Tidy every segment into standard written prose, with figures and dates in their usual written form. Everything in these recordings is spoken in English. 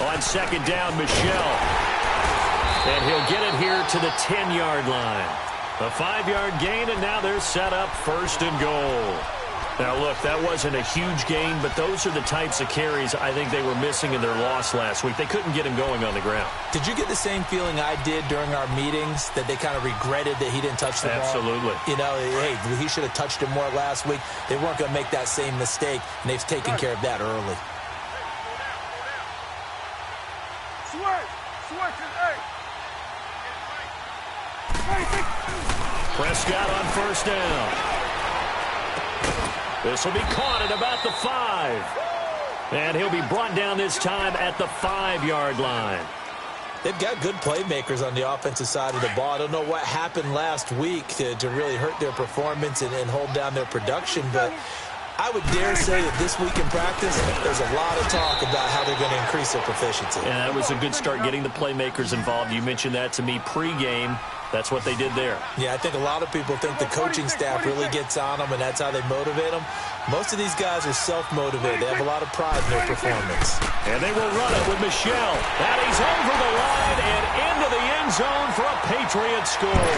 On second down, Michelle. And he'll get it here to the 10-yard line. A 5-yard gain, and now they're set up first and goal. Now, look, that wasn't a huge gain, but those are the types of carries I think they were missing in their loss last week. They couldn't get him going on the ground. Did you get the same feeling I did during our meetings, that they kind of regretted that he didn't touch the ball? Absolutely. You know, hey, he should have touched it more last week. They weren't going to make that same mistake, and they've taken care of that early. Prescott on first down. This will be caught at about the 5. And he'll be brought down this time at the 5-yard line. They've got good playmakers on the offensive side of the ball. I don't know what happened last week to really hurt their performance and hold down their production, but I would dare say that this week in practice, there's a lot of talk about how they're going to increase their proficiency. And that was a good start, getting the playmakers involved. You mentioned that to me pregame. That's what they did there. Yeah, I think a lot of people think the coaching staff really gets on them, and that's how they motivate them. Most of these guys are self-motivated. They have a lot of pride in their performance. And they will run it with Michelle. And he's over the line and into the end zone for a Patriot score.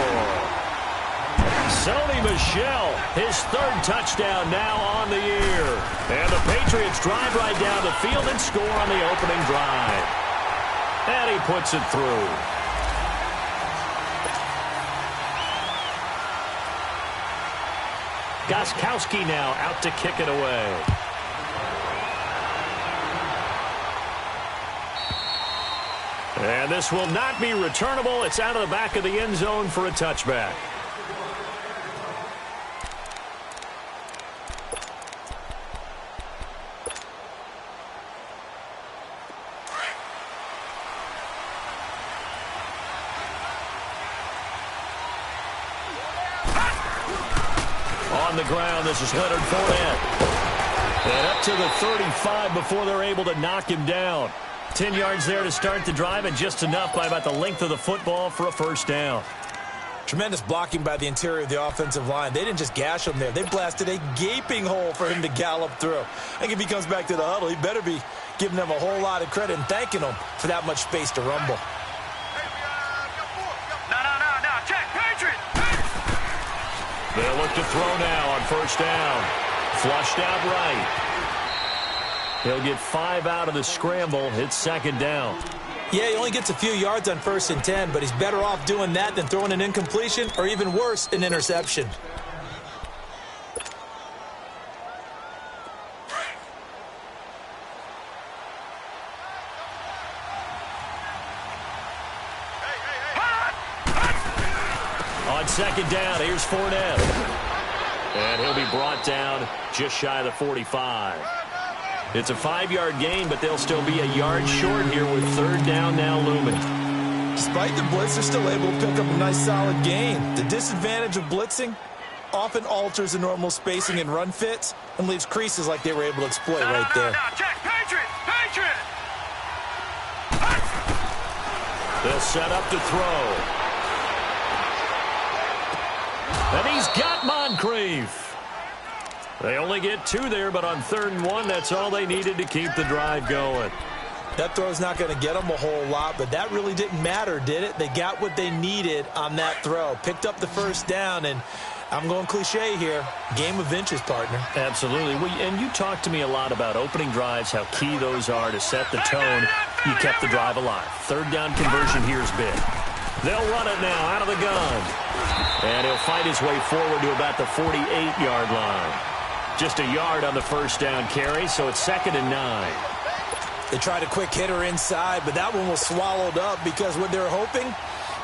Sony Michel, his 3rd touchdown now on the year. And the Patriots drive right down the field and score on the opening drive. And he puts it through. Gostkowski now out to kick it away. And this will not be returnable. It's out of the back of the end zone for a touchback. On the ground, this is Leonard Fournette. And up to the 35 before they're able to knock him down. 10 yards there to start the drive, and just enough by about the length of the football for a first down. Tremendous blocking by the interior of the offensive line. They didn't just gash him there. They blasted a gaping hole for him to gallop through. I think if he comes back to the huddle, he better be giving them a whole lot of credit and thanking them for that much space to rumble. They'll look to throw now on first down. Flushed out right. He'll get 5 out of the scramble. It's second down. Yeah, he only gets a few yards on 1st and 10, but he's better off doing that than throwing an incompletion or, even worse, an interception. On second down, here's Fournette. And he'll be brought down just shy of the 45. It's a 5-yard gain, but they'll still be a yard short here with 3rd down now looming. Despite the blitz, they're still able to pick up a nice solid gain. The disadvantage of blitzing often alters the normal spacing and run fits and leaves creases like they were able to exploit right there. Check, Patriot! They'll set up to throw. And he's got Moncrief. They only get 2 there, but on 3rd and 1, that's all they needed to keep the drive going. That throw's not going to get them a whole lot, but that really didn't matter, did it? They got what they needed on that throw. Picked up the first down, and I'm going cliche here. Game of inches, partner. Absolutely. And you talked to me a lot about opening drives, how key those are to set the tone. You kept the drive alive. 3rd down conversion here is big. They'll run it now out of the gun. And he'll fight his way forward to about the 48-yard line. Just a yard on the first down carry, so it's 2nd and 9. They tried a quick hitter inside, but that one was swallowed up because what they're hoping,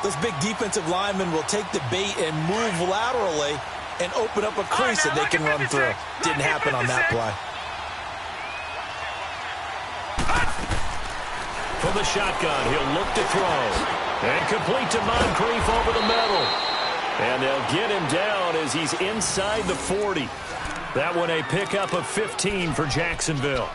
those big defensive linemen will take the bait and move laterally and open up a crease that they can run through. Didn't happen on that play. From the shotgun, he'll look to throw. And complete to Moncrief over the middle. And they'll get him down as he's inside the 40. That one a pickup of 15 for Jacksonville.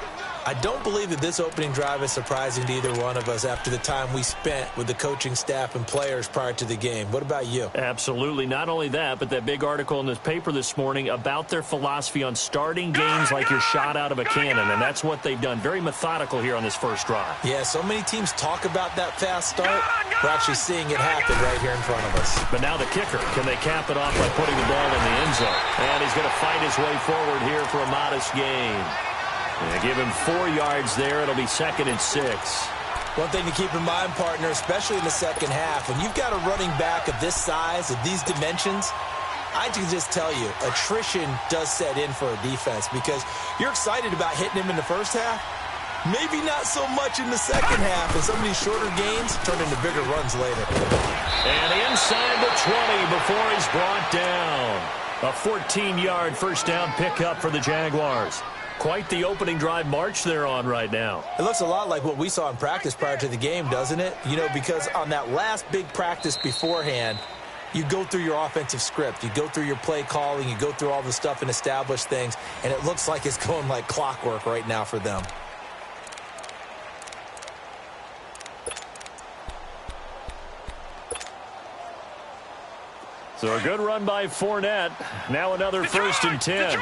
I don't believe that this opening drive is surprising to either one of us after the time we spent with the coaching staff and players prior to the game. What about you? Absolutely. Not only that, but that big article in this paper this morning about their philosophy on starting games like you're shot out of a cannon, and that's what they've done. Very methodical here on this first drive. Yeah, so many teams talk about that fast start. We're actually seeing it happen right here in front of us. But now the kicker. Can they cap it off by putting the ball in the end zone? And he's going to fight his way forward here for a modest gain. They give him 4 yards there. It'll be 2nd and 6. One thing to keep in mind, partner, especially in the second half, when you've got a running back of this size, of these dimensions, I can just tell you, attrition does set in for a defense because you're excited about hitting him in the first half. Maybe not so much in the second half, and some of these shorter gains turn into bigger runs later. And inside the 20 before he's brought down. A 14-yard first down pickup for the Jaguars. Quite the opening drive march they're on right now. It looks a lot like what we saw in practice prior to the game, doesn't it? You know, because on that last big practice beforehand, you go through your offensive script. You go through your play calling. You go through all the stuff and establish things. And it looks like it's going like clockwork right now for them. So a good run by Fournette. Now another 1st and 10.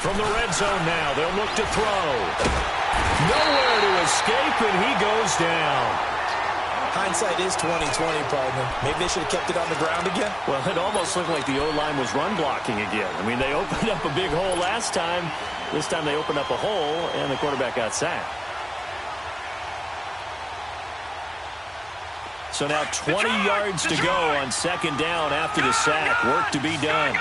From the red zone now, they'll look to throw. Nowhere to escape, and he goes down. Hindsight is 20/20, partner. Maybe they should have kept it on the ground again. Well, it almost looked like the O-line was run blocking again. I mean, they opened up a big hole last time. This time they opened up a hole, and the quarterback got sacked. So now 20 yards to go on 2nd down after the sack. Work to be done.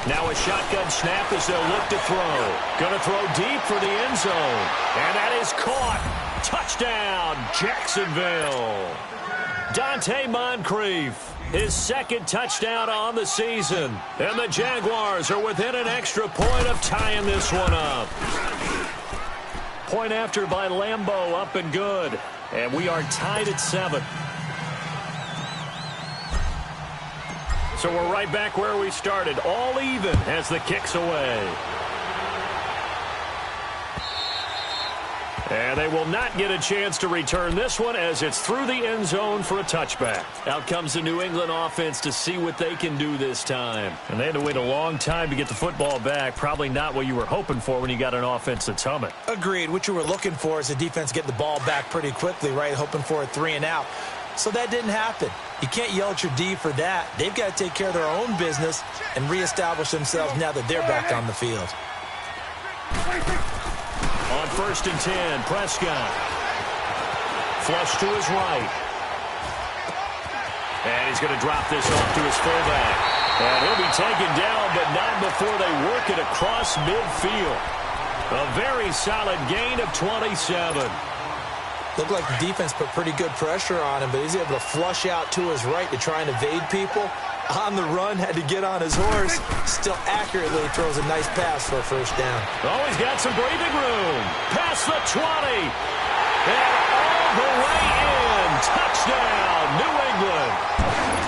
Now a shotgun snap as they'll look to throw. Going to throw deep for the end zone. And that is caught. Touchdown, Jacksonville. Dante Moncrief, his 2nd touchdown on the season. And the Jaguars are within an extra point of tying this one up. Point after by Lambeau, up and good. And we are tied at 7. So we're right back where we started, all even as the kick's away. And they will not get a chance to return this one as it's through the end zone for a touchback. Out comes the New England offense to see what they can do this time. And they had to wait a long time to get the football back. Probably not what you were hoping for when you got an offense that's humming. Agreed. What you were looking for is the defense getting the ball back pretty quickly, right? Hoping for a 3 and out. So that didn't happen. You can't yell at your D for that. They've got to take care of their own business and reestablish themselves now that they're back on the field. On 1st and 10, Prescott. Flush to his right. And he's going to drop this off to his fullback. And he'll be taken down, but not before they work it across midfield. A very solid gain of 27. Looked like the defense put pretty good pressure on him, but he's able to flush out to his right to try and evade people. On the run, had to get on his horse. Still accurately throws a nice pass for a first down. Oh, he's got some breathing room. Past the 20. And all the way in. Touchdown, New England.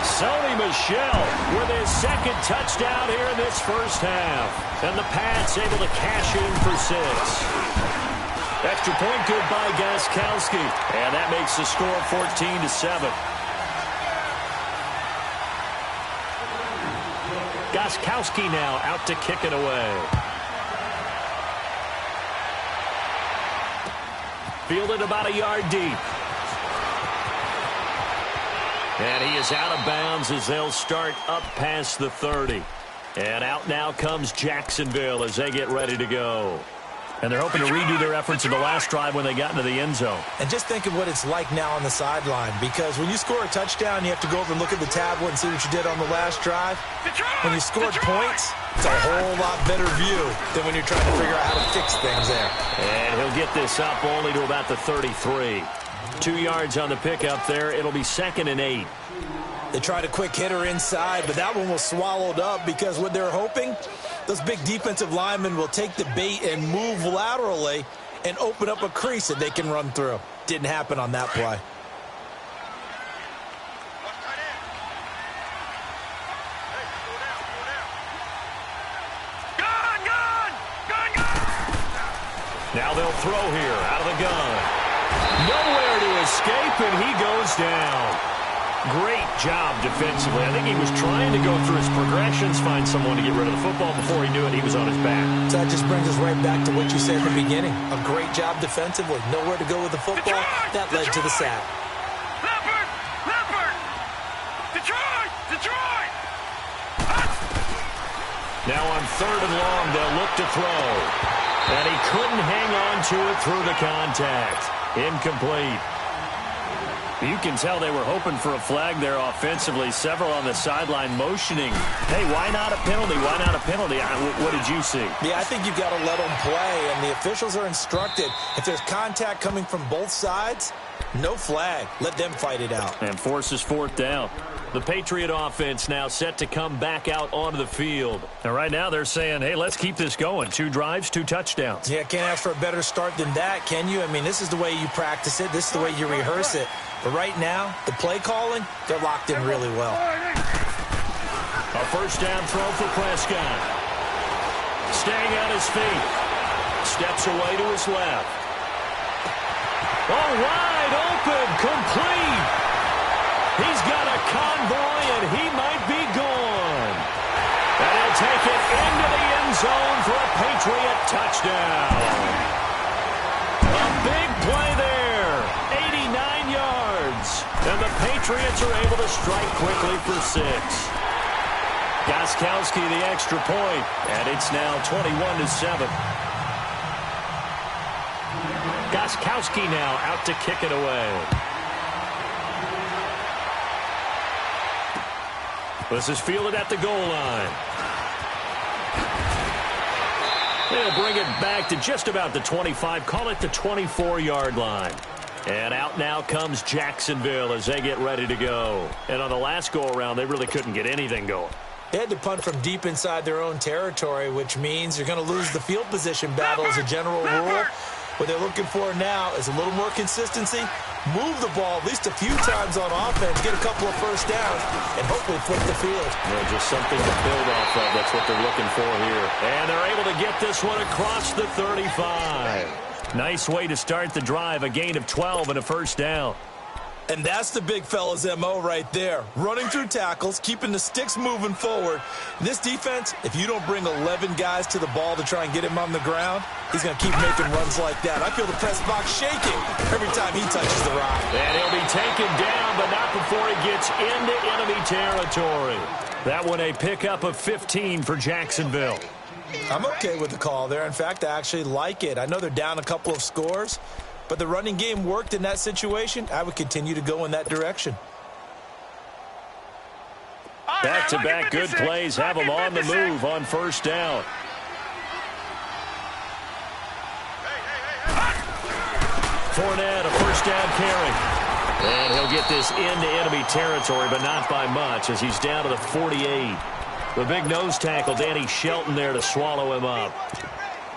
Sony Michel with his 2nd touchdown here in this first half. And the Pats able to cash in for 6. Extra point good by Gostkowski. And that makes the score 14-7. Gostkowski now out to kick it away. Fielded about a yard deep. And he is out of bounds as they'll start up past the 30. And out now comes Jacksonville as they get ready to go. And they're hoping to redo their efforts in the last drive when they got into the end zone. And just think of what it's like now on the sideline, because when you score a touchdown, you have to go over and look at the tablet and see what you did on the last drive. When you scored points, it's a whole lot better view than when you're trying to figure out how to fix things there. And he'll get this up only to about the 33. 2 yards on the pickup there. It'll be 2nd and 8. They tried a quick hitter inside, but that one was swallowed up because what they're hoping, those big defensive linemen will take the bait and move laterally and open up a crease that they can run through. Didn't happen on that play. Now they'll throw here out of the gun. Nowhere to escape, and he goes down. Great job defensively. I think he was trying to go through his progressions, find someone to get rid of the football. Before he knew it, he was on his back. So that just brings us right back to what you said in the beginning. A great job defensively. Nowhere to go with the football. That led to the sack. Now on 3rd and long, they'll look to throw. And he couldn't hang on to it through the contact. Incomplete. You can tell they were hoping for a flag there offensively. Several on the sideline motioning. Hey, why not a penalty? Why not a penalty? What did you see? Yeah, I think you've got to let them play, and the officials are instructed. If there's contact coming from both sides, no flag. Let them fight it out. And forces 4th down. The Patriot offense now set to come back out onto the field. And right now they're saying, hey, let's keep this going. 2 drives, 2 touchdowns. Yeah, can't ask for a better start than that, can you? I mean, this is the way you practice it. This is the way you rehearse it. But right now, the play calling, they're locked in really well. A 1st down throw for Prescott. Staying on his feet. Steps away to his left. Oh, wide open, complete. He's got a convoy, and he might be gone. And he'll take it into the end zone for a Patriot touchdown. A big play there, 89 yards. And the Patriots are able to strike quickly for 6. Gostkowski the extra point, and it's now 21-7. Gostkowski now out to kick it away. This is fielded at the goal line. They'll bring it back to just about the 25, call it the 24-yard line. And out now comes Jacksonville as they get ready to go. And on the last go-around, they really couldn't get anything going. They had to punt from deep inside their own territory, which means you're going to lose the field position battle as a general rule. What they're looking for now is a little more consistency, move the ball at least a few times on offense, get a couple of 1st downs, and hopefully flip the field. Yeah, just something to build off of. That's what they're looking for here. And they're able to get this one across the 35. Nice way to start the drive, a gain of 12 and a 1st down. And that's the big fella's MO right there. Running through tackles, keeping the sticks moving forward. This defense, if you don't bring 11 guys to the ball to try and get him on the ground, he's going to keep making runs like that. I feel the press box shaking every time he touches the rock. And he'll be taken down, but not before he gets into enemy territory. That one a pickup of 15 for Jacksonville. I'm okay with the call there. In fact, I actually like it. I know they're down a couple of scores, but the running game worked in that situation. I would continue to go in that direction. Back-to-back good plays have them on the move on 1st down. Fournette, a 1st down carry. And he'll get this into enemy territory, but not by much as he's down to the 48. The big nose tackle, Danny Shelton, there to swallow him up.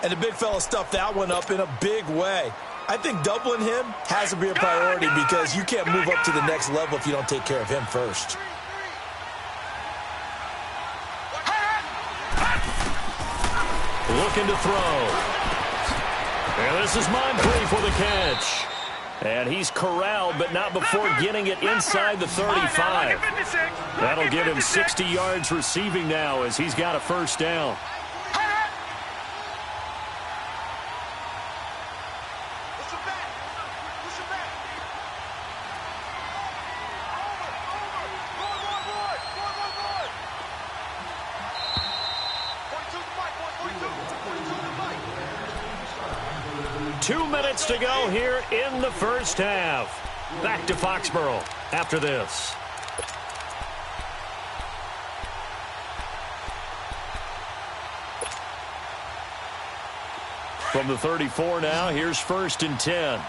And the big fella stuffed that one up in a big way. I think doubling him has to be a priority because you can't move up to the next level if you don't take care of him first. Looking to throw. And this is Moncrief for the catch. And he's corralled, but not before getting it inside the 35. That'll give him 60 yards receiving now as he's got a 1st down. To go here in the 1st half. Back to Foxborough after this. From the 34 now, here's 1st and 10.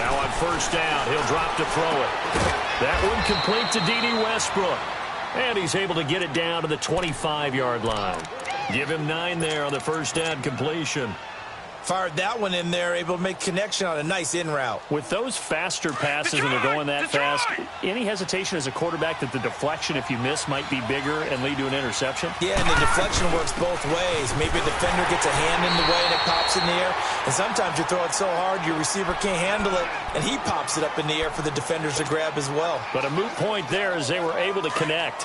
Now on first down, he'll drop to throw it. That one complete to D.D. Westbrook. And he's able to get it down to the 25-yard line. Give him 9 there on the first down completion. Fired that one in there, able to make connection on a nice in route. With those faster passes and they're going that fast, any hesitation as a quarterback that the deflection, if you miss, might be bigger and lead to an interception? Yeah, and the deflection works both ways. Maybe a defender gets a hand in the way and it pops in the air. And sometimes you throw it so hard your receiver can't handle it, and he pops it up in the air for the defenders to grab as well. But a moot point there as they were able to connect.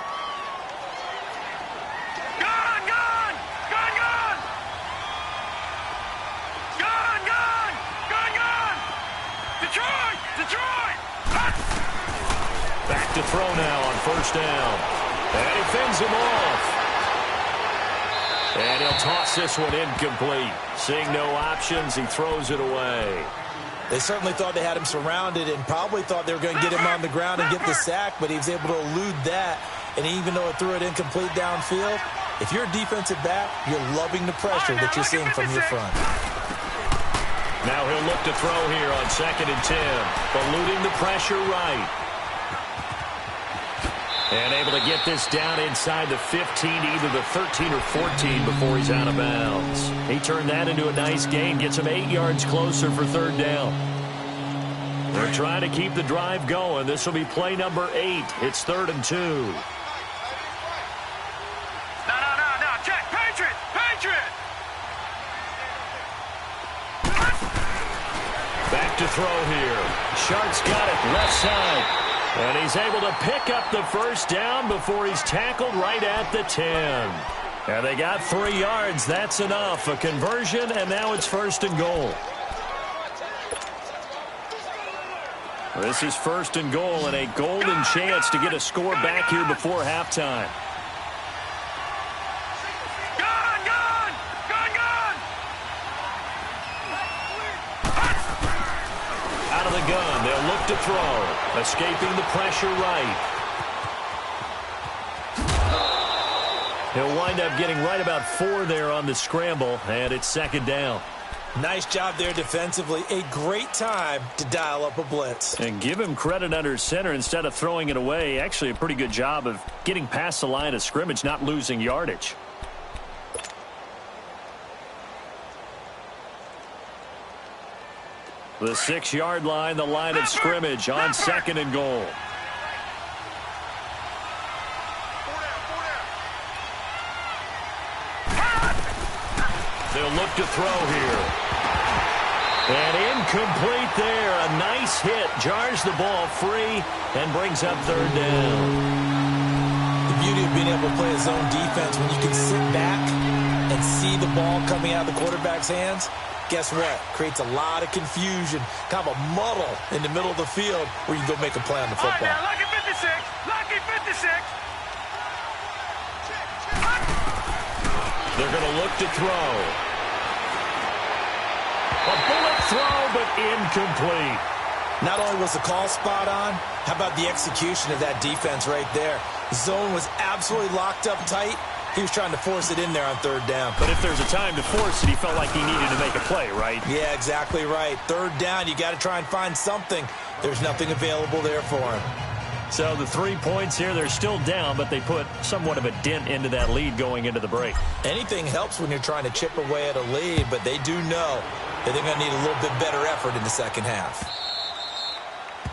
Back to throw now on first down. And he fends him off. And he'll toss this one incomplete. Seeing no options, he throws it away. They certainly thought they had him surrounded and probably thought they were going to get him on the ground and get the sack, but he was able to elude that. And even though it threw it incomplete downfield, if you're a defensive back, you're loving the pressure that you're seeing from your front. Now he'll look to throw here on 2nd and 10. Eluding the pressure right. And able to get this down inside the 15, either the 13 or 14 before he's out of bounds. He turned that into a nice gain, gets him 8 yards closer for third down. They're trying to keep the drive going. This will be play number 8. It's 3rd and 2. No. Check. Patriot. Back to throw here. Shark's got it left side. And he's able to pick up the first down before he's tackled right at the 10. And they got 3 yards. That's enough. A conversion, and now it's 1st and goal. This is 1st and goal and a golden chance to get a score back here before halftime. Out of the gun, they'll look to throw. Escaping the pressure right. He'll wind up getting right about 4 there on the scramble, and it's 2nd down. Nice job there defensively. A great time to dial up a blitz. And give him credit under center instead of throwing it away. Actually, a pretty good job of getting past the line of scrimmage, not losing yardage. The 6-yard line, the line of scrimmage on 2nd and goal. They'll look to throw here. And incomplete there. A nice hit. Jars the ball free and brings up 3rd down. The beauty of being able to play a zone defense when you can sit back and see the ball coming out of the quarterback's hands. Guess what? Creates a lot of confusion, kind of a muddle in the middle of the field where you can go make a play on the football. All right, now, lucky 56. They're going to look to throw. A bullet throw, but incomplete. Not only was the call spot on, how about the execution of that defense right there? The zone was absolutely locked up tight. He was trying to force it in there on 3rd down. But if there's a time to force it, he felt like he needed to make a play, right? Yeah, exactly right. 3rd down, you got to try and find something. There's nothing available there for him. So the 3 points here, they're still down, but they put somewhat of a dent into that lead going into the break. Anything helps when you're trying to chip away at a lead, but they do know that they're going to need a little bit better effort in the second half.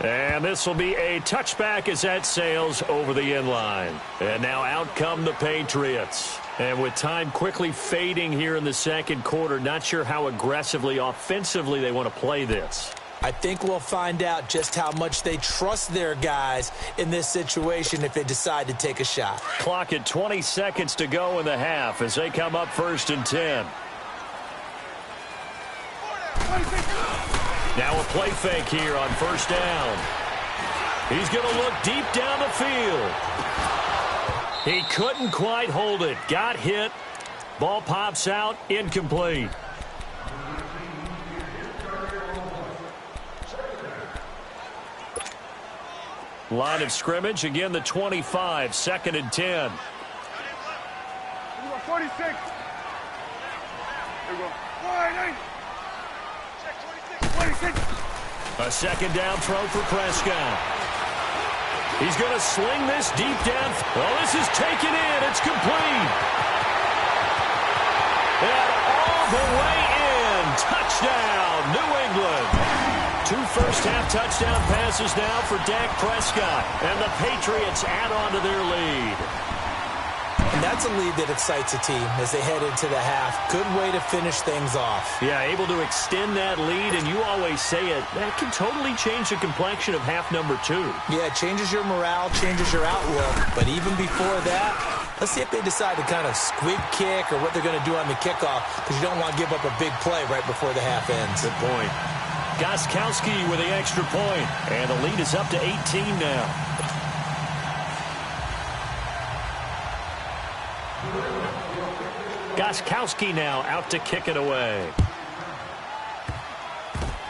And this will be a touchback as that sails over the end line. And now out come the Patriots. And with time quickly fading here in the second quarter, not sure how aggressively, offensively they want to play this. I think we'll find out just how much they trust their guys in this situation if they decide to take a shot. Clock at 20 seconds to go in the half as they come up 1st and 10. Now a play fake here on 1st down. He's going to look deep down the field. He couldn't quite hold it. Got hit. Ball pops out. Incomplete. Line of scrimmage. Again, the 25. 2nd and 10. 46. There we go. 46. A second down throw for Prescott. He's going to sling this deep down. Oh, this is taken in. It's complete. And all the way in. Touchdown, New England. 2 first-half touchdown passes now for Dak Prescott. And the Patriots add on to their lead. And that's a lead that excites a team as they head into the half. Good way to finish things off. Yeah, able to extend that lead, and you always say it, that can totally change the complexion of half number 2. Yeah, it changes your morale, changes your outlook. But even before that, let's see if they decide to kind of squib kick or what they're going to do on the kickoff, because you don't want to give up a big play right before the half ends. Good point. Gostkowski with the extra point, and the lead is up to 18 now. Gostkowski now out to kick it away.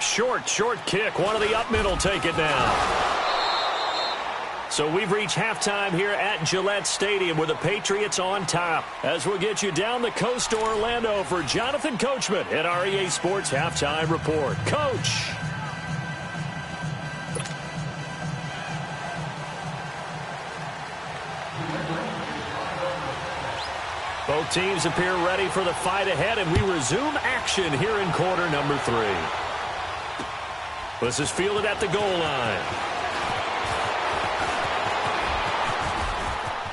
Short kick. One of the up middle take it now. So we've reached halftime here at Gillette Stadium with the Patriots on top. As we'll get you down the coast to Orlando for Jonathan Coachman at our EA Sports Halftime Report. Coach. Both teams appear ready for the fight ahead, and we resume action here in quarter number 3. This is fielded at the goal line.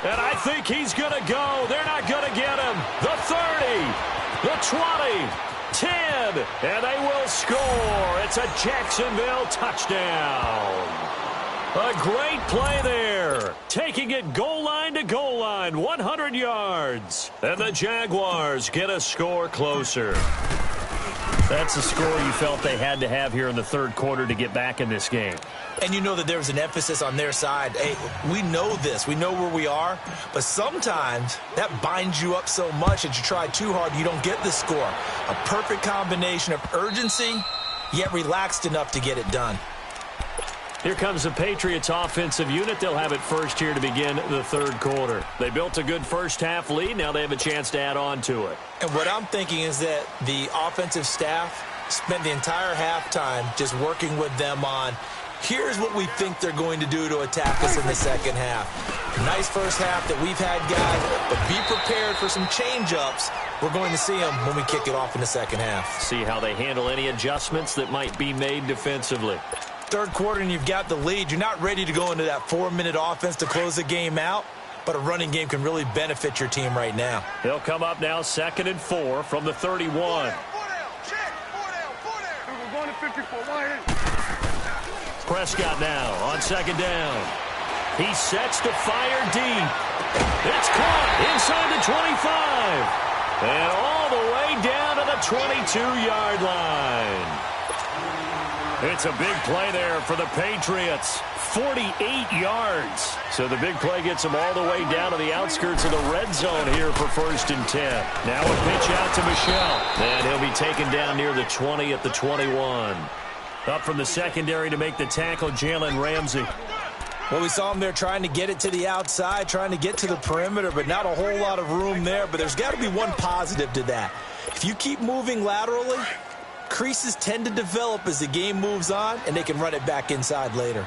And I think he's going to go. They're not going to get him. The 30, the 20, 10, and they will score. It's a Jacksonville touchdown. A great play there. Taking it goal line to goal line, 100 yards. And the Jaguars get a score closer. That's the score you felt they had to have here in the third quarter to get back in this game. And you know that there was an emphasis on their side. Hey, we know this. We know where we are. But sometimes that binds you up so much that you try too hard, you don't get the score. A perfect combination of urgency, yet relaxed enough to get it done. Here comes the Patriots offensive unit. They'll have it first here to begin the third quarter. They built a good first-half lead. Now they have a chance to add on to it. And what I'm thinking is that the offensive staff spent the entire halftime just working with them on, here's what we think they're going to do to attack us in the second half. Nice first half that we've had, guys, but be prepared for some change-ups. We're going to see them when we kick it off in the second half. See how they handle any adjustments that might be made defensively. Third quarter and you've got the lead. You're not ready to go into that 4-minute offense to close the game out, but a running game can really benefit your team right now. He'll come up now 2nd and 4 from the 31. Four down. Check. Four down. We're going to 54. Prescott now on 2nd down. He sets to fire deep. It's caught inside the 25. And all the way down to the 22-yard line. It's a big play there for the Patriots. 48 yards. So the big play gets them all the way down to the outskirts of the red zone here for 1st and 10. Now a pitch out to Michel. And he'll be taken down near the 20 at the 21. Up from the secondary to make the tackle, Jalen Ramsey. Well, we saw him there trying to get it to the outside, trying to get to the perimeter, but not a whole lot of room there. But there's got to be one positive to that. If you keep moving laterally, creases tend to develop as the game moves on, and they can run it back inside later.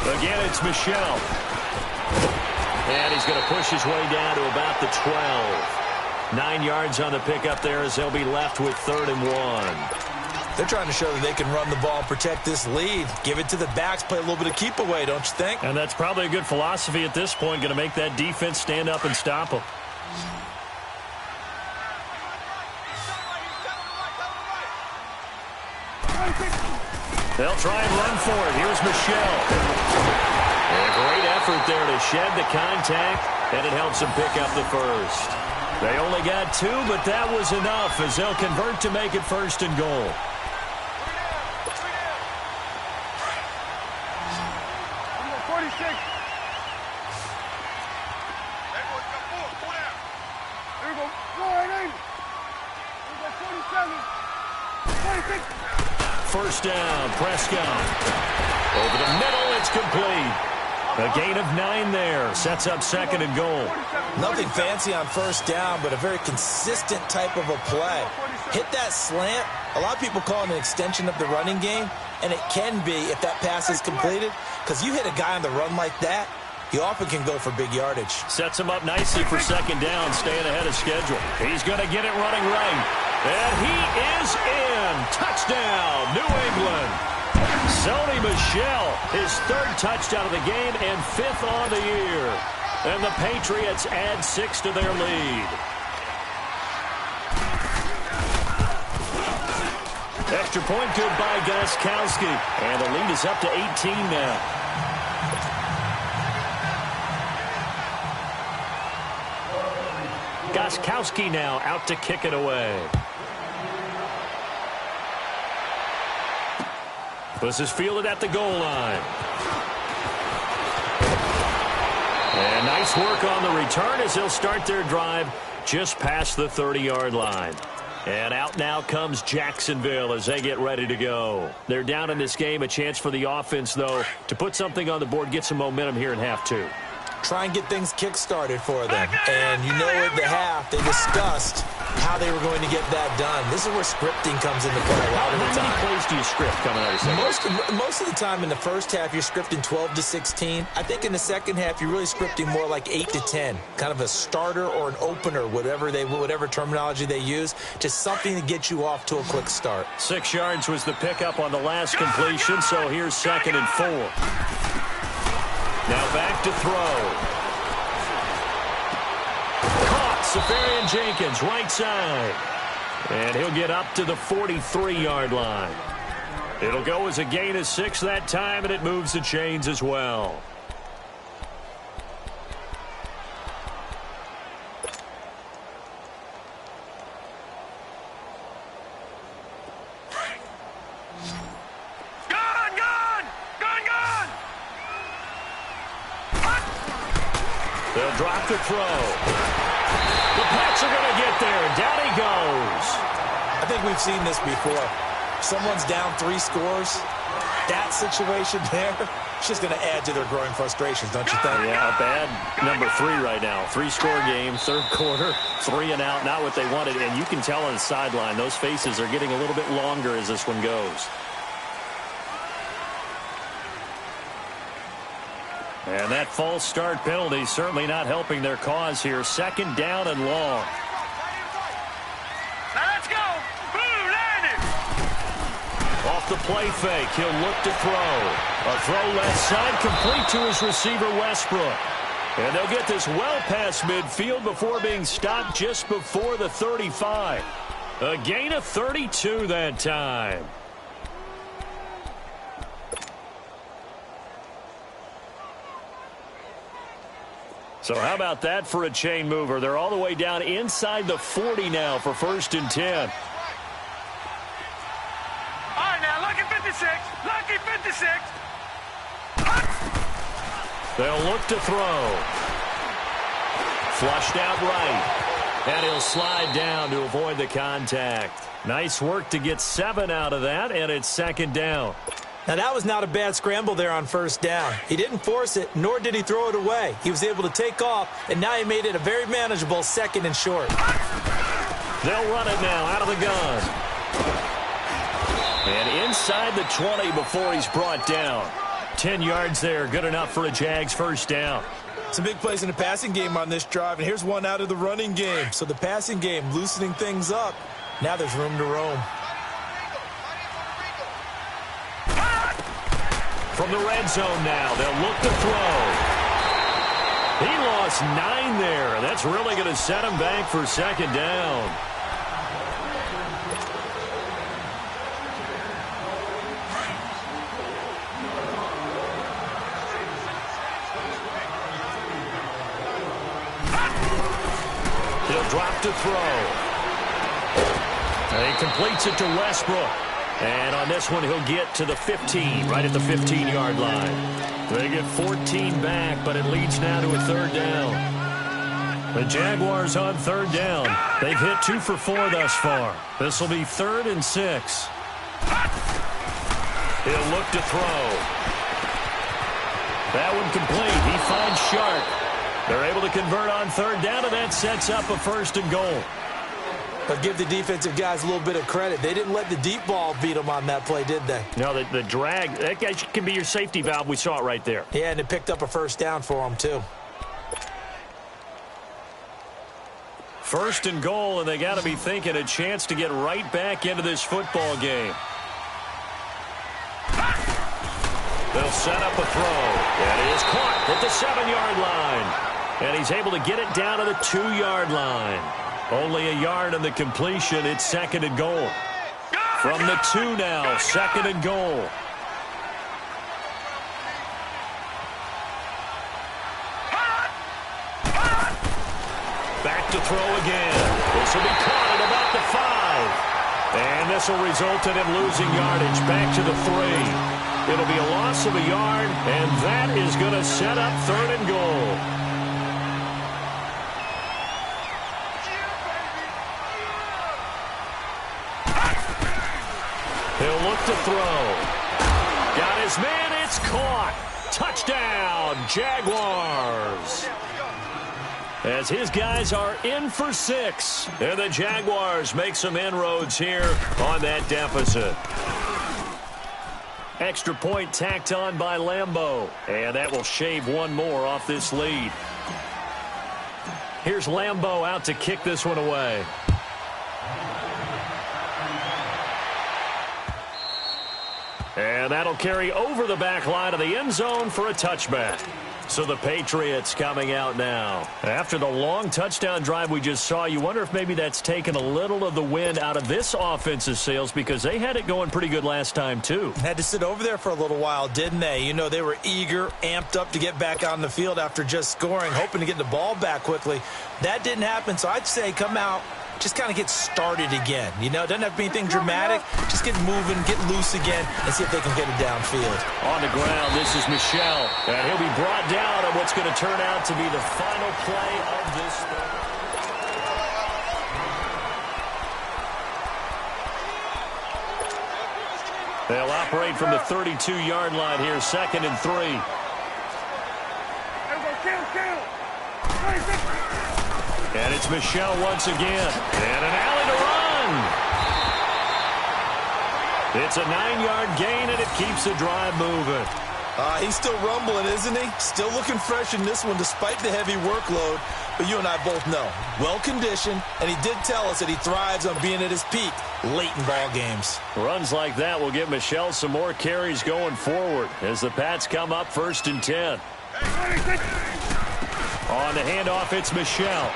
Again, it's Michel. And he's going to push his way down to about the 12. 9 yards on the pickup there as they'll be left with 3rd and 1. They're trying to show that they can run the ball and protect this lead. Give it to the backs, play a little bit of keep away, don't you think? And that's probably a good philosophy at this point, going to make that defense stand up and stop them. They'll try and run for it. Here's Michel. And a great effort there to shed the contact, and it helps them pick up the first. They only got 2, but that was enough as they'll convert to make it 1st and goal. First down, Prescott. Over the middle, it's complete. A gain of 9 there. Sets up 2nd and goal. Nothing fancy on first down, but a very consistent type of a play. Hit that slant. A lot of people call it an extension of the running game, and it can be if that pass is completed, because you hit a guy on the run like that, you often can go for big yardage. Sets him up nicely for 2nd down, staying ahead of schedule. He's going to get it running right. And he is in. Touchdown, New England. Sony Michel, his 3rd touchdown of the game and 5th on the year. And the Patriots add 6 to their lead. Extra point good by Gostkowski. And the lead is up to 18 now. Gostkowski now out to kick it away. This is fielded at the goal line. And nice work on the return as they'll start their drive just past the 30-yard line. And out now comes Jacksonville as they get ready to go. They're down in this game. A chance for the offense, though, to put something on the board, get some momentum here in half 2. Try and get things kick-started for them. And you know at the half, they discussed how they were going to get that done. This is where scripting comes into play a lot of the time. How many plays do you script coming out of second? Most of the time in the first half, you're scripting 12 to 16. I think in the second half, you're really scripting more like 8 to 10. Kind of a starter or an opener, whatever terminology they use. Just something to get you off to a quick start. 6 yards was the pickup on the last completion, so here's 2nd and 4. Now back to throw. Caught, Safarian Jenkins, right side. And he'll get up to the 43-yard line. It'll go as a gain of 6 that time, and it moves the chains as well. They'll drop the throw. The Pats are going to get there, and down he goes. I think we've seen this before. Someone's down 3 scores. That situation there, it's just going to add to their growing frustrations, don't you think? Yeah, a bad number 3 right now. 3-score game, 3rd quarter, 3 and out, not what they wanted. And you can tell on the sideline, those faces are getting a little bit longer as this one goes. And that false start penalty certainly not helping their cause here. 2nd down and long. Now let's go. Boom, landed. Off the play fake, he'll look to throw. A throw left side, complete to his receiver, Westbrook. And they'll get this well past midfield before being stopped just before the 35. A gain of 32 that time. So how about that for a chain mover? They're all the way down inside the 40 now for 1st and 10. All right, now, lucky 56. Lucky 56. They'll look to throw. Flushed out right. And he'll slide down to avoid the contact. Nice work to get 7 out of that, and it's 2nd down. Now, that was not a bad scramble there on 1st down. He didn't force it, nor did he throw it away. He was able to take off, and now he made it a very manageable 2nd and short. They'll run it now out of the gun. And inside the 20 before he's brought down. 10 yards there, good enough for a Jags 1st down. Some big plays in the passing game on this drive, and here's one out of the running game. So the passing game loosening things up. Now there's room to roam. From the red zone now, they'll look to throw. He lost 9 there. That's really going to set him back for 2nd down. He'll drop to throw. And he completes it to Westbrook. And on this one, he'll get to the 15, right at the 15-yard line. They get 14 back, but it leads now to a 3rd down. The Jaguars on 3rd down. They've hit 2 for 4 thus far. This will be 3rd and 6. He'll look to throw. That one complete. He finds Sharp. They're able to convert on third down, and that sets up a 1st and goal. But give the defensive guys a little bit of credit. They didn't let the deep ball beat them on that play, did they? No, the drag, that guy can be your safety valve. We saw it right there. Yeah, and it picked up a 1st down for them, too. 1st and goal, and they got to be thinking a chance to get right back into this football game. They'll set up a throw. And it is caught at the 7-yard line. And he's able to get it down to the 2-yard line. Only a yard on the completion. It's 2nd and goal. From the 2 now, 2nd and goal. Back to throw again. This will be caught at about the 5. And this will result in him losing yardage back to the 3. It'll be a loss of a yard, and that is going to set up 3rd and goal. He'll look to throw. Got his man. It's caught. Touchdown, Jaguars. As his guys are in for 6. And the Jaguars make some inroads here on that deficit. Extra point tacked on by Lambeau. And that will shave one more off this lead. Here's Lambeau out to kick this one away. And that'll carry over the back line of the end zone for a touchback. So the Patriots coming out now. After the long touchdown drive we just saw, you wonder if maybe that's taken a little of the wind out of this offensive sails, because they had it going pretty good last time too. Had to sit over there for a little while, didn't they? You know, they were eager, amped up to get back on the field after just scoring, hoping to get the ball back quickly. That didn't happen, so I'd say come out, just kind of get started again. You know, it doesn't have to be anything dramatic. Just get moving, get loose again, and see if they can get it downfield. On the ground, this is Michel. And he'll be brought down on what's going to turn out to be the final play of this third. They'll operate from the 32-yard line here, 2nd and 3. And it's Michel once again. And an alley to run. It's a 9-yard gain, and it keeps the drive moving. He's still rumbling, isn't he? Still looking fresh in this one despite the heavy workload. But you and I both know, well-conditioned, and he did tell us that he thrives on being at his peak late in ball games. Runs like that will give Michel some more carries going forward as the Pats come up 1st and 10. On the handoff, it's Michel.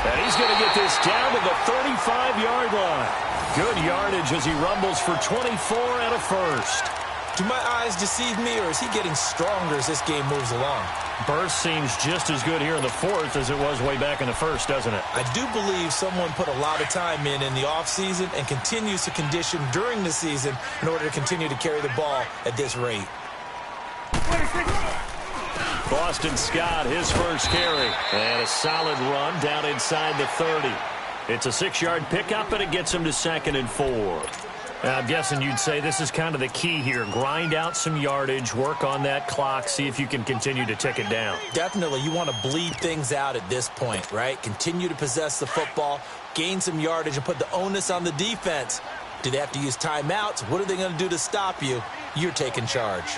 And he's going to get this down to the 35-yard line. Good yardage as he rumbles for 24 and a 1st. Do my eyes deceive me, or is he getting stronger as this game moves along? Burst seems just as good here in the 4th as it was way back in the 1st, doesn't it? I do believe someone put a lot of time in the offseason and continues to condition during the season in order to continue to carry the ball at this rate. Boston Scott, his first carry. And a solid run down inside the 30. It's a 6-yard pickup, and it gets him to 2nd and 4. I'm guessing you'd say this is kind of the key here. Grind out some yardage, work on that clock, see if you can continue to tick it down. Definitely. You want to bleed things out at this point, right? Continue to possess the football, gain some yardage, and put the onus on the defense. Do they have to use timeouts? What are they going to do to stop you? You're taking charge.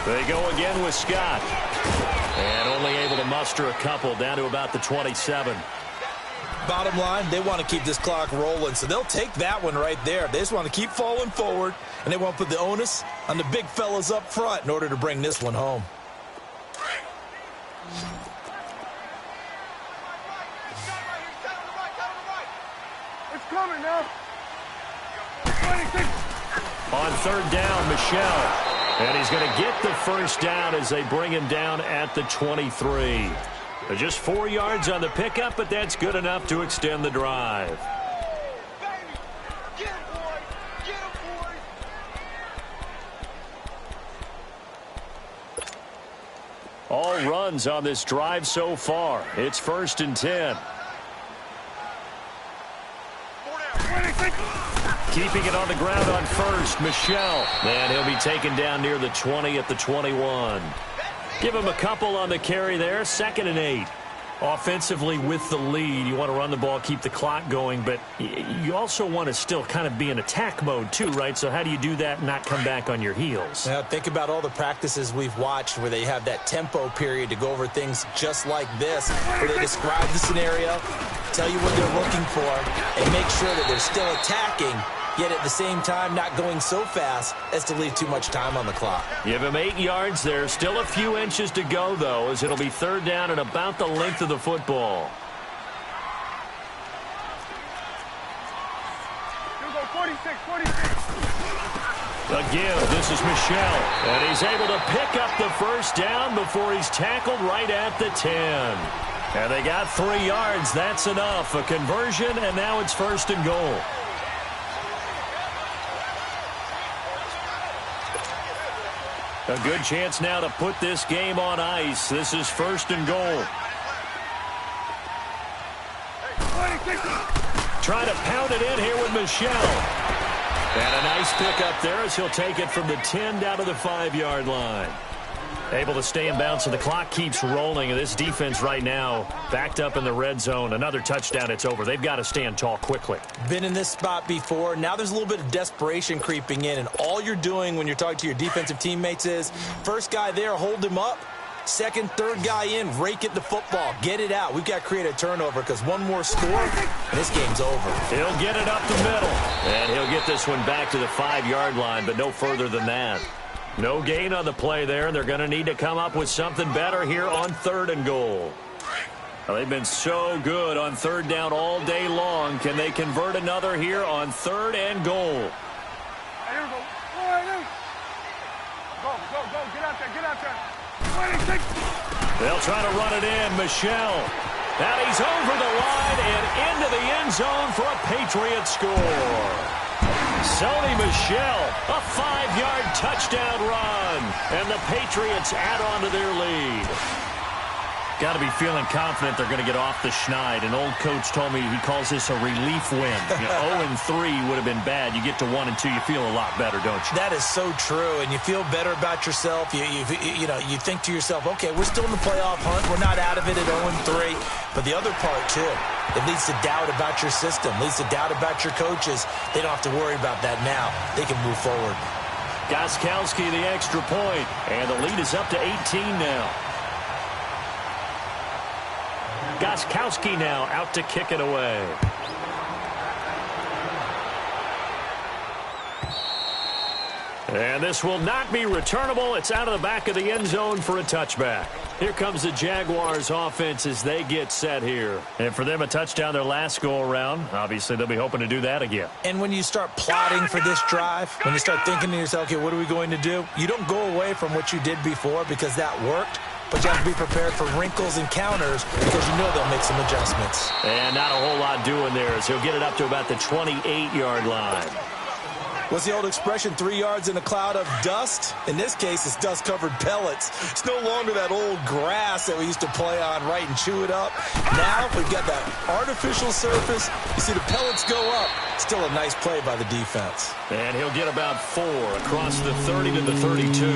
They go again with Scott. And only able to muster a couple down to about the 27. Bottom line, they want to keep this clock rolling, so they'll take that one right there. They just want to keep falling forward, and they want to put the onus on the big fellas up front in order to bring this one home. It's coming now. On 3rd down, Michel. And he's going to get the 1st down as they bring him down at the 23. Just 4 yards on the pickup, but that's good enough to extend the drive. Get him, boy. Get him, boy. All runs on this drive so far. It's 1st and 10. 4 down. Keeping it on the ground on first, Michel. And he'll be taken down near the 20 at the 21. Give him a couple on the carry there, 2nd and 8. Offensively with the lead, you want to run the ball, keep the clock going, but you also want to still kind of be in attack mode too, right? So how do you do that and not come back on your heels? Now, think about all the practices we've watched where they have that tempo period to go over things just like this, where they describe the scenario, tell you what they're looking for, and make sure that they're still attacking, yet at the same time not going so fast as to leave too much time on the clock. Give him 8 yards there. Still a few inches to go, though, as it'll be 3rd down and about the length of the football. Again, this is Michel, and he's able to pick up the 1st down before he's tackled right at the 10. And they got 3 yards. That's enough. A conversion, and now it's 1st and goal. A good chance now to put this game on ice. This is 1st and goal. Try to pound it in here with Michel. And a nice pickup there as he'll take it from the 10 down to the 5-yard line. Able to stay in bounds, so the clock keeps rolling. And this defense right now backed up in the red zone. Another touchdown, it's over. They've got to stand tall quickly. Been in this spot before. Now there's a little bit of desperation creeping in. And all you're doing when you're talking to your defensive teammates is, first guy there, hold him up. 2nd, 3rd guy in, rake it the football. Get it out. We've got to create a turnover because one more score, and this game's over. He'll get it up the middle. And he'll get this one back to the 5-yard line, but no further than that. No gain on the play there, and they're going to need to come up with something better here on 3rd and goal. Well, they've been so good on 3rd down all day long. Can they convert another here on 3rd and goal? Go, get out there. They'll try to run it in. Michel. And he's over the line and into the end zone for a Patriot score. Sony Michel, a 5-yard touchdown run. And the Patriots add on to their lead. Got to be feeling confident they're going to get off the schneid. An old coach told me he calls this a relief win. 0-3 would have been bad. You get to 1-2, you feel a lot better, don't you? That is so true, and you feel better about yourself. You think to yourself, okay, we're still in the playoff hunt. We're not out of it at 0-3. But the other part, too, it leads to doubt about your system, leads to doubt about your coaches. They don't have to worry about that now. They can move forward. Gostkowski, the extra point, and the lead is up to 18 now. Gostkowski now out to kick it away. And this will not be returnable. It's out of the back of the end zone for a touchback. Here comes the Jaguars offense as they get set here. And for them, a touchdown their last go-around. Obviously, they'll be hoping to do that again. And when you start plotting for this drive, when you start thinking to yourself, okay, what are we going to do? You don't go away from what you did before because that worked. But you have to be prepared for wrinkles and counters because you know they'll make some adjustments. And not a whole lot doing there as he'll get it up to about the 28-yard line. What's the old expression, 3 yards in a cloud of dust? In this case, it's dust-covered pellets. It's no longer that old grass that we used to play on, right, and chew it up. Now we've got that artificial surface. You see the pellets go up. Still a nice play by the defense. And he'll get about 4 across the 30 to the 32.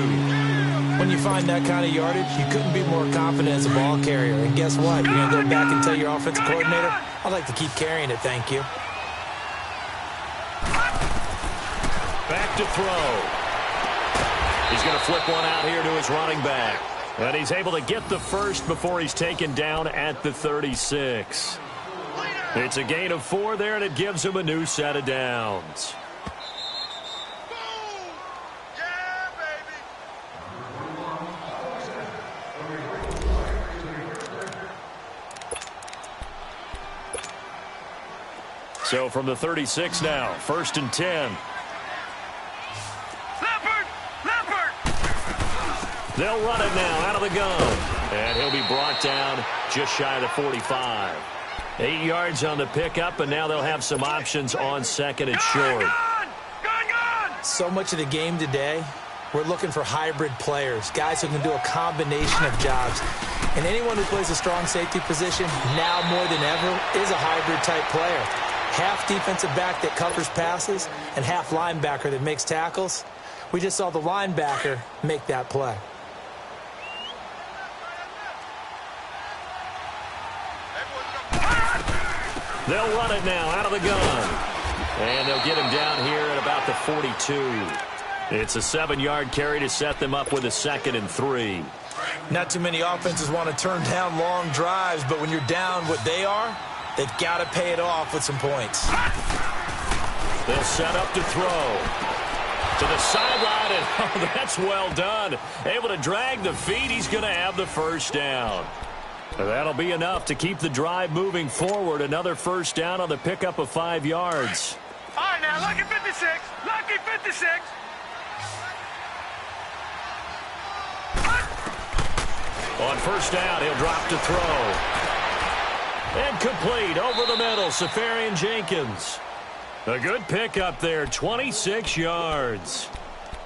When you find that kind of yardage, you couldn't be more confident as a ball carrier. And guess what? You're going to go back and tell your offensive coordinator, I'd like to keep carrying it, thank you. Back to throw. He's going to flip one out here to his running back. And he's able to get the first before he's taken down at the 36. It's a gain of 4 there, and it gives him a new set of downs. So from the 36 now, 1st and 10. They'll run it now out of the gun. And he'll be brought down just shy of the 45. 8 yards on the pickup, and now they'll have some options on 2nd and short. So much of the game today, we're looking for hybrid players, guys who can do a combination of jobs. And anyone who plays a strong safety position, now more than ever, is a hybrid-type player. half defensive back that covers passes and half linebacker that makes tackles. We just saw the linebacker make that play. They'll run it now out of the gun. And they'll get him down here at about the 42. It's a 7-yard carry to set them up with a 2nd and 3. Not too many offenses want to turn down long drives, but when you're down what they are, they've got to pay it off with some points. They'll set up to throw. To the sideline, and oh, that's well done. Able to drag the feet. He's going to have the first down. That'll be enough to keep the drive moving forward. Another first down on the pickup of 5 yards. All right, now, lucky 56. Lucky 56. On first down, he'll drop to throw. And complete over the middle, Safarian Jenkins. A good pickup there, 26 yards.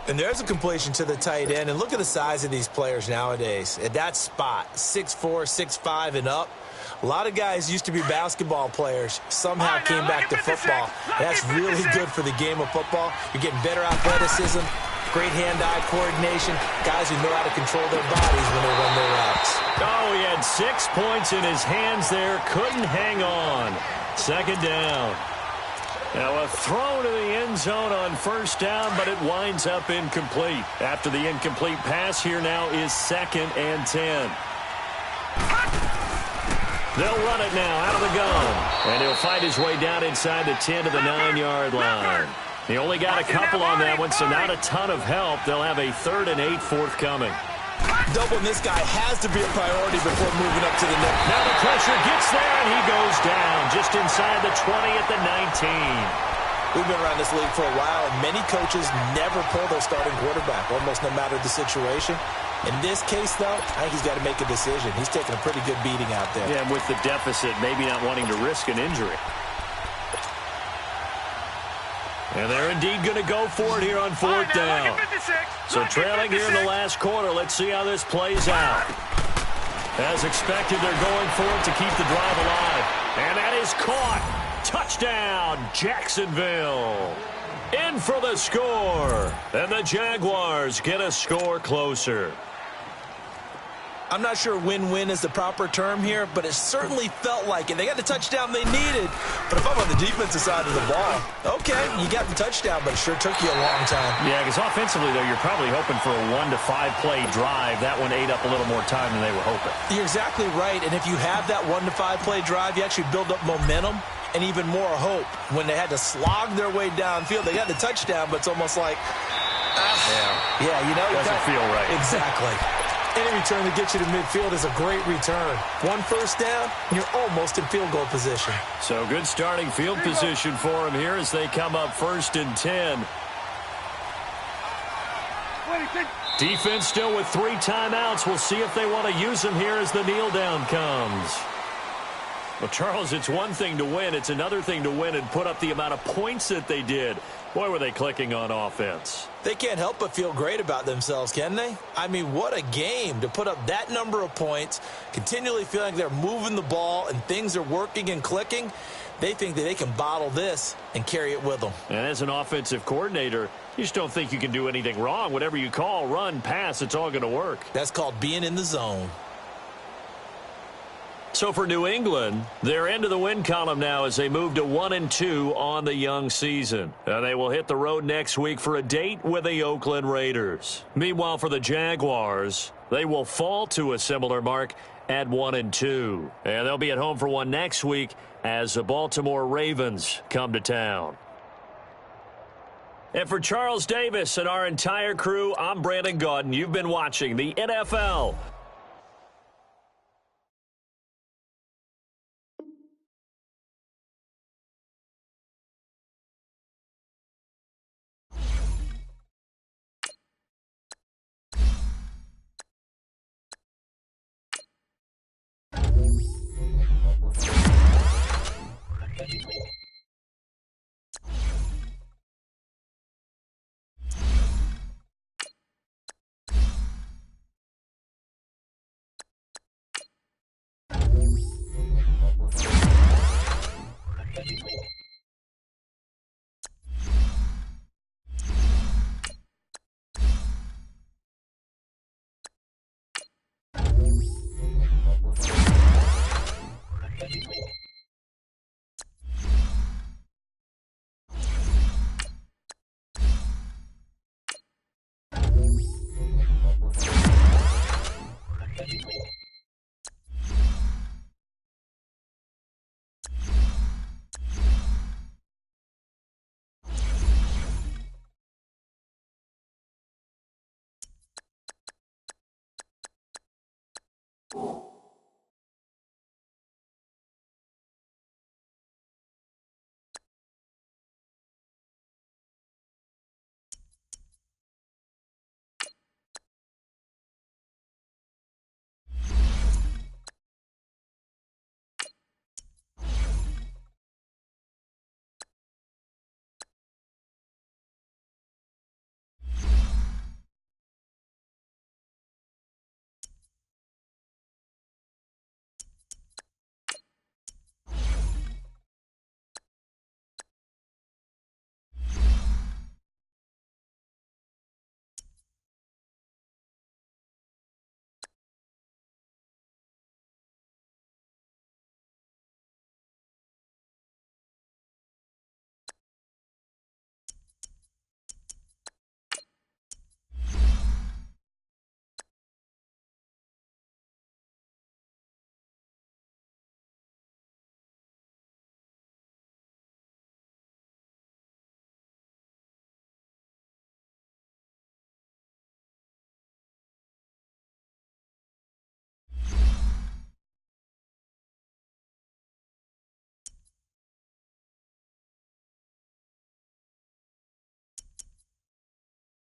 And there's a completion to the tight end. And look at the size of these players nowadays. At that spot, 6'4", 6'5", and up. A lot of guys used to be basketball players, somehow came back to football. That's really good for the game of football. You're getting better athleticism, great hand-eye coordination, guys who know how to control their bodies when they run their routes. Oh, he had 6 points in his hands there, couldn't hang on. 2nd down. Now a throw to the end zone on first down, but it winds up incomplete. After the incomplete pass, here now is 2nd and 10. They'll run it now out of the gun. And he'll fight his way down inside the 10 to the 9-yard line. He only got a couple on that one, so not a ton of help. They'll have a 3rd and 8 forthcoming. Doubling this guy has to be a priority before moving up to the next. Now the pressure gets there, and he goes down just inside the 20 at the 19. We've been around this league for a while, and many coaches never pull their starting quarterback, almost no matter the situation. In this case, though, I think he's got to make a decision. He's taking a pretty good beating out there. Yeah, and with the deficit, maybe not wanting to risk an injury. And they're indeed going to go for it here on 4th down. So trailing here in the last quarter. Let's see how this plays out. As expected, they're going for it to keep the drive alive. And that is caught. Touchdown, Jacksonville. In for the score. And the Jaguars get a score closer. I'm not sure win-win is the proper term here, but it certainly felt like it. They got the touchdown they needed. But if I'm on the defensive side of the ball, okay, you got the touchdown, but it sure took you a long time. Yeah, because offensively, though, you're probably hoping for a 1 to 5 play drive. That one ate up a little more time than they were hoping. You're exactly right, and if you have that 1 to 5 play drive, you actually build up momentum and even more hope. When they had to slog their way downfield, they got the touchdown, but it's almost like, yeah, you know, doesn't feel right. Exactly. Any return that gets you to midfield is a great return. 1 first down, and you're almost in field goal position. So good starting field position for him here as they come up 1st and 10. Defense still with 3 timeouts. We'll see if they want to use them here as the kneel down comes. Well, Charles, it's one thing to win. It's another thing to win and put up the amount of points that they did. Boy, were they clicking on offense. They can't help but feel great about themselves, can they? I mean, what a game to put up that number of points, continually feeling like they're moving the ball and things are working and clicking. They think that they can bottle this and carry it with them. And as an offensive coordinator, you just don't think you can do anything wrong. Whatever you call, run, pass, it's all going to work. That's called being in the zone. So for New England, they're into the win column now as they move to 1-2 on the young season. And they will hit the road next week for a date with the Oakland Raiders. Meanwhile, for the Jaguars, they will fall to a similar mark at 1-2. And they'll be at home for one next week as the Baltimore Ravens come to town. And for Charles Davis and our entire crew, I'm Brandon Gaudin. You've been watching the NFL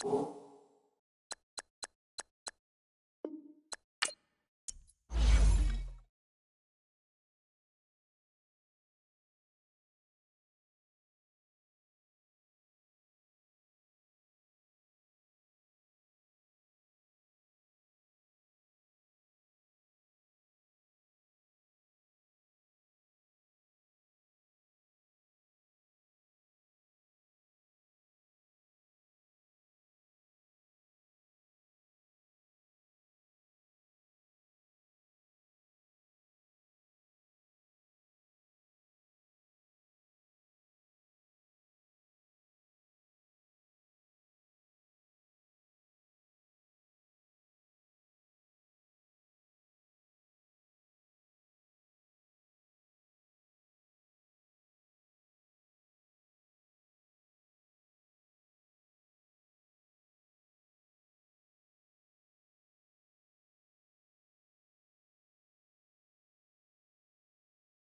down.